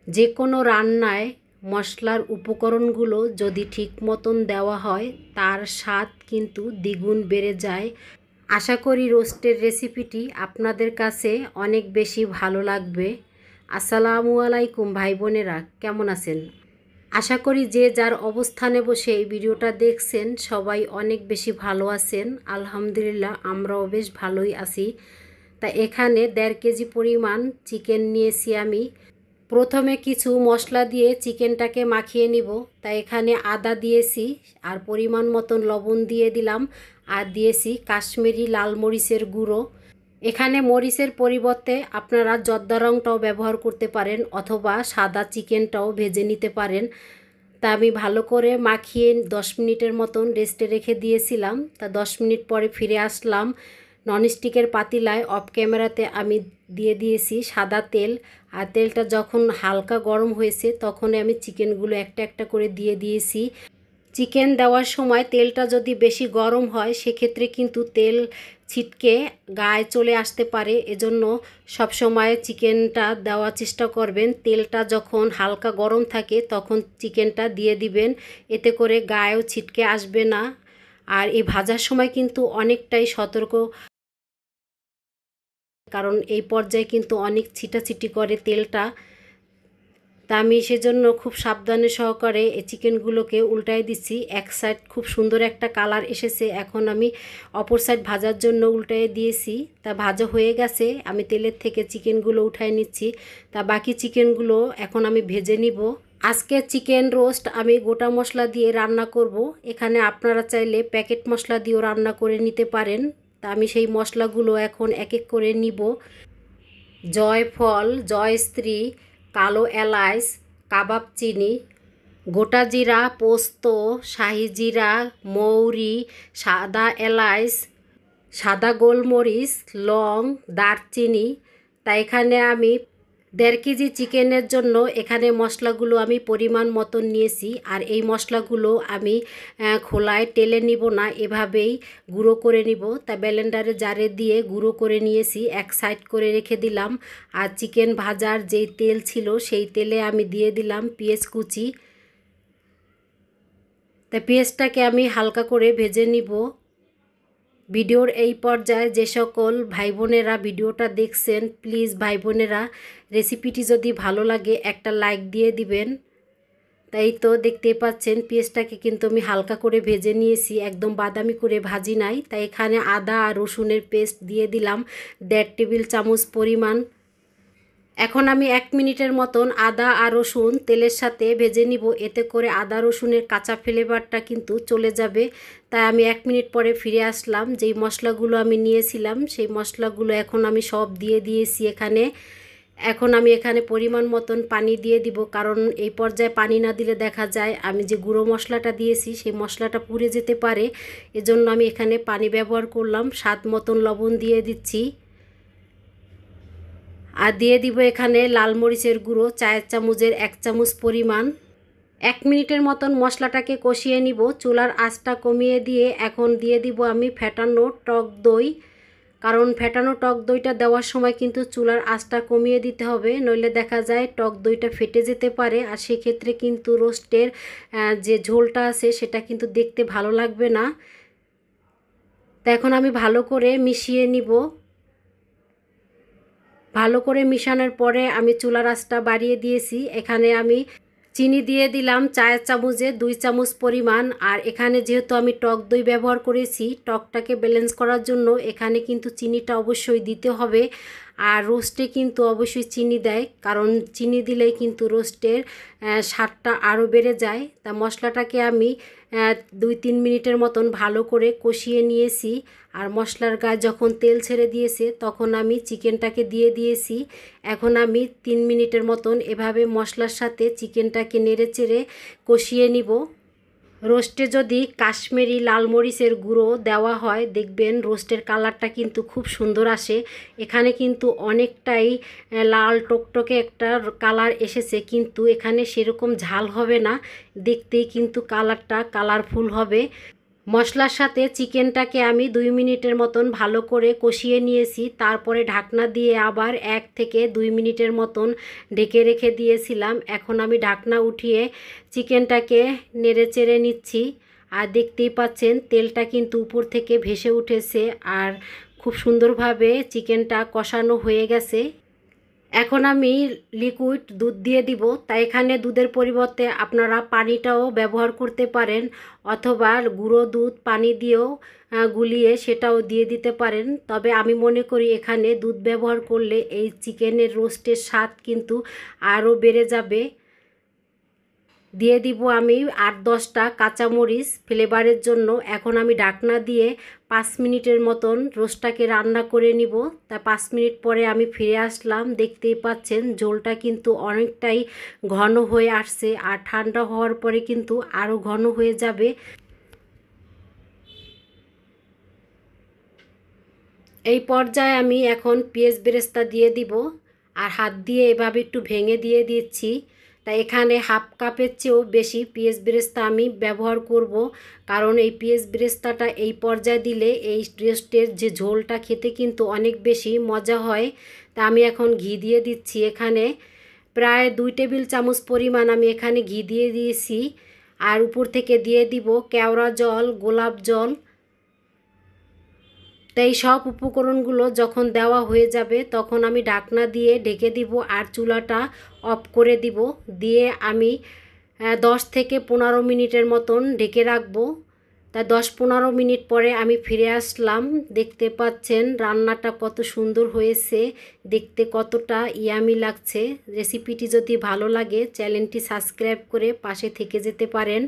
যে কোনো রান্নায় মশলার উপকরণগুলো যদি ঠিক মতন দেওয়া হয় তার স্বাদ কিন্তু দ্বিগুণ বেড়ে যায়। আশা করি রোস্টের রেসিপিটি আপনাদের কাছে অনেক বেশি ভালো লাগবে। আসসালামু আলাইকুম ভাই বোনেরা, কেমন আছেন? আশা করি যে যার অবস্থানে বসে এই ভিডিওটা দেখছেন সবাই অনেক বেশি ভালো আছেন। আলহামদুলিল্লাহ, আমরাও বেশ ভালোই আছি। তা এখানে 1.5 কেজি পরিমাণ চিকেন নিয়েছি আমি। প্রথমে কিছু মশলা দিয়ে চিকেনটাকে মাখিয়ে নিব। তাই এখানে আদা দিয়েছি, আর পরিমাণ মতন লবণ দিয়ে দিলাম, আর দিয়েছি কাশ্মীরি লাল মরিচের গুঁড়ো। এখানে মরিচের পরিবর্তে আপনারা জর্দা রঙটাও ব্যবহার করতে পারেন, অথবা সাদা চিকেনটাও ভেজে নিতে পারেন। তা আমি ভালো করে মাখিয়ে 10 মিনিটের মতন রেস্টে রেখে দিয়েছিলাম। তা 10 মিনিট পরে ফিরে আসলাম। ননস্টিকের পাতিলায় অফ ক্যামেরাতে আমি দিয়ে দিয়েছি সাদা তেল, আর তেলটা যখন হালকা গরম হয়েছে তখন আমি চিকেনগুলো একটা একটা করে দিয়ে দিয়েছি। চিকেন দেওয়ার সময় তেলটা যদি বেশি গরম হয় সেক্ষেত্রে কিন্তু তেল ছিটকে গায়ে চলে আসতে পারে। এজন্য সবসময় চিকেনটা দেওয়ার চেষ্টা করবেন তেলটা যখন হালকা গরম থাকে তখন চিকেনটা দিয়ে দিবেন, এতে করে গায়েও ছিটকে আসবে না। আর এই ভাজার সময় কিন্তু অনেকটাই সতর্ক, কারণ এই পর্যায়ে কিন্তু অনেক ছিটাছিটি করে তেলটা। তা আমি সেজন্য খুব সাবধানে সহকারে এই চিকেনগুলোকে উল্টায় দিচ্ছি। এক সাইড খুব সুন্দর একটা কালার এসেছে, এখন আমি অপর সাইড ভাজার জন্য উল্টায় দিয়েছি। তা ভাজা হয়ে গেছে, আমি তেলের থেকে চিকেনগুলো উঠায় নিচ্ছি। তা বাকি চিকেনগুলো এখন আমি ভেজে নিব। আজকে চিকেন রোস্ট আমি গোটা মশলা দিয়ে রান্না করব। এখানে আপনারা চাইলে প্যাকেট মশলা দিয়েও রান্না করে নিতে পারেন। তা আমি সেই মশলাগুলো এখন এক এক করে নিব। জয়ফল, জয়স্ত্রী, কালো এলাচ, কাবাব চিনি, গোটা জিরা, পোস্ত, শাহি জিরা, মৌরি, সাদা এলাচ, সাদা গোলমরিচ, লং, দারচিনি। তা এখানে আমি 1.5 কেজি চিকেনের জন্য এখানে মশলাগুলো আমি পরিমাণ মতন নিয়েছি। আর এই মশলাগুলো আমি খোলায় টেলে নিব না, এভাবেই গুঁড়ো করে নিব। তা ব্লেন্ডারে জারে দিয়ে গুঁড়ো করে নিয়েছি, এক সাইড করে রেখে দিলাম। আর চিকেন ভাজার যেই তেল ছিল সেই তেলে আমি দিয়ে দিলাম পেঁয়াজ কুচি। তা পেঁয়াজটাকে আমি হালকা করে ভেজে নিব। ভিডিওর এই পর্যায়ে যে সকল ভাই বোনেরা ভিডিওটা দেখছেন, প্লিজ ভাই বোনেরা রেসিপিটি যদি ভালো লাগে একটা লাইক দিয়ে দিবেন। তাই তো দেখতেই পাচ্ছেন পেঁয়াজটাকে কিন্তু আমি হালকা করে ভেজে নিয়েছি, একদম বাদামি করে ভাজি নাই। তাই এখানে আদা আর রসুনের পেস্ট দিয়ে দিলাম 1.5 টেবিল চামচ পরিমাণ। এখন আমি 1 মিনিটের মতন আদা আর রসুন তেলের সাথে ভেজে নিব, এতে করে আদা রসুনের কাঁচা ফ্লেভারটা কিন্তু চলে যাবে। তাই আমি 1 মিনিট পরে ফিরে আসলাম। যেই মশলাগুলো আমি নিয়েছিলাম সেই মশলাগুলো এখন আমি সব দিয়ে দিয়েছি এখানে। এখন আমি এখানে পরিমাণ মতন পানি দিয়ে দিব, কারণ এই পর্যায়ে পানি না দিলে দেখা যায় আমি যে গুঁড়ো মশলাটা দিয়েছি সেই মশলাটা পুড়ে যেতে পারে। এজন্য আমি এখানে পানি ব্যবহার করলাম। স্বাদ মতন লবণ দিয়ে দিচ্ছি, আর দিয়ে দিব এখানে লাল মরিচের গুঁড়ো চায়ের চামচের 1 চামচ পরিমাণ। 1 মিনিটের মতন মশলাটাকে কষিয়ে নিব। চুলার আঁচটা কমিয়ে দিয়ে এখন দিয়ে দিব আমি ফেটানো টক দই, কারণ ফেটানো টক দইটা দেওয়ার সময় কিন্তু চুলার আঁচটা কমিয়ে দিতে হবে, নইলে দেখা যায় টক দইটা ফেটে যেতে পারে। আর সেক্ষেত্রে কিন্তু রোস্টের যে ঝোলটা আছে সেটা কিন্তু দেখতে ভালো লাগবে না। তো এখন আমি ভালো করে মিশিয়ে নিব। ভালো করে মিশানোর পরে আমি চুলার আঁচটা বাড়িয়ে দিয়েছি। এখানে আমি চিনি দিয়ে দিলাম চায়ের চামচে 2 চামচ পরিমাণ। আর এখানে যেহেতু আমি টক দই ব্যবহার করেছি, টকটাকে ব্যালেন্স করার জন্য এখানে কিন্তু চিনিটা অবশ্যই দিতে হবে। আর রোস্টে কিন্তু অবশ্যই চিনি দেয়, কারণ চিনি দিলেই কিন্তু রোস্টের স্বাদটা আরও বেড়ে যায়। তা মশলাটাকে আমি 2-3 মিনিটের মতন ভালো করে কষিয়ে নিয়েছি। আর মশলার গায়ে যখন তেল ছেড়ে দিয়েছে তখন আমি চিকেনটাকে দিয়ে দিয়েছি। এখন আমি 3 মিনিটের মতন এভাবে মশলার সাথে চিকেনটাকে নেড়েচেড়ে কষিয়ে নিব। রোস্টে যদি কাশ্মীরি লাল মরিচের গুঁড়ো দেওয়া হয় দেখবেন রোস্টের কালারটা কিন্তু খুব সুন্দর আসে। এখানে কিন্তু অনেকটাই লাল টকটকে একটা কালার এসেছে, কিন্তু এখানে সেরকম ঝাল হবে না, দেখতেই কিন্তু কালারটা কালারফুল হবে। মশলার সাথে চিকেনটাকে আমি 2 মিনিটের মতন ভালো করে কষিয়ে নিয়েছি। তারপরে ঢাকনা দিয়ে আবার 1 থেকে 2 মিনিটের মতন ঢেকে রেখে দিয়েছিলাম। এখন আমি ঢাকনা উঠিয়ে চিকেনটাকে নেড়েচেড়ে নিচ্ছি। আর দেখতেই পাচ্ছেন তেলটা কিন্তু উপর থেকে ভেসে উঠেছে আর খুব সুন্দরভাবে চিকেনটা কষানো হয়ে গেছে। এখন আমি লিকুইড দুধ দিয়ে দিব। তাই এখানে দুধের পরিবর্তে আপনারা পানিটাও ব্যবহার করতে পারেন, অথবা গুঁড়ো দুধ পানি দিয়েও গুলিয়ে সেটাও দিয়ে দিতে পারেন। তবে আমি মনে করি এখানে দুধ ব্যবহার করলে এই চিকেনের রোস্টের স্বাদ কিন্তু আরও বেড়ে যাবে। দিয়ে দিব আমি 8-10টা কাঁচামরিচ ফ্লেভারের জন্য। এখন আমি ঢাকনা দিয়ে 5 মিনিটের মতন রোস্টটাকে রান্না করে নিব। তা 5 মিনিট পরে আমি ফিরে আসলাম। দেখতেই পাচ্ছেন ঝোলটা কিন্তু অনেকটাই ঘন হয়ে আসছে, আর ঠান্ডা হওয়ার পরে কিন্তু আরও ঘন হয়ে যাবে। এই পর্যায়ে আমি এখন পেঁয়াজ বেরেস্তা দিয়ে দিব, আর হাত দিয়ে এভাবে একটু ভেঙে দিয়ে দিচ্ছি। তাই এখানে হাফ কাপের চেয়েও বেশি পেঁয়াজ বেরেস্তা আমি ব্যবহার করব, কারণ এই পেঁয়াজ বেরেস্তাটা এই পর্যায়ে দিলে এই রোস্টের যে ঝোলটা খেতে কিন্তু অনেক বেশি মজা হয়। তা আমি এখন ঘি দিয়ে দিচ্ছি। এখানে প্রায় 2 টেবিল চামচ পরিমাণ আমি এখানে ঘি দিয়ে দিয়েছি। আর উপর থেকে দিয়ে দিব কেওড়া জল, গোলাপ জল। তাই সব উপকরণগুলো যখন দেওয়া হয়ে যাবে তখন আমি ঢাকনা দিয়ে ঢেকে দিব আর চুলাটা অফ করে দিব। দিয়ে আমি 10 থেকে 15 মিনিটের মতন ঢেকে রাখবো। তা 10-15 মিনিট পরে আমি ফিরে আসলাম। দেখতে পাচ্ছেন রান্নাটা কত সুন্দর হয়েছে, দেখতে কতটা ইয়ামি লাগছে। রেসিপিটি যদি ভালো লাগে চ্যানেলটি সাবস্ক্রাইব করে পাশে থেকে যেতে পারেন।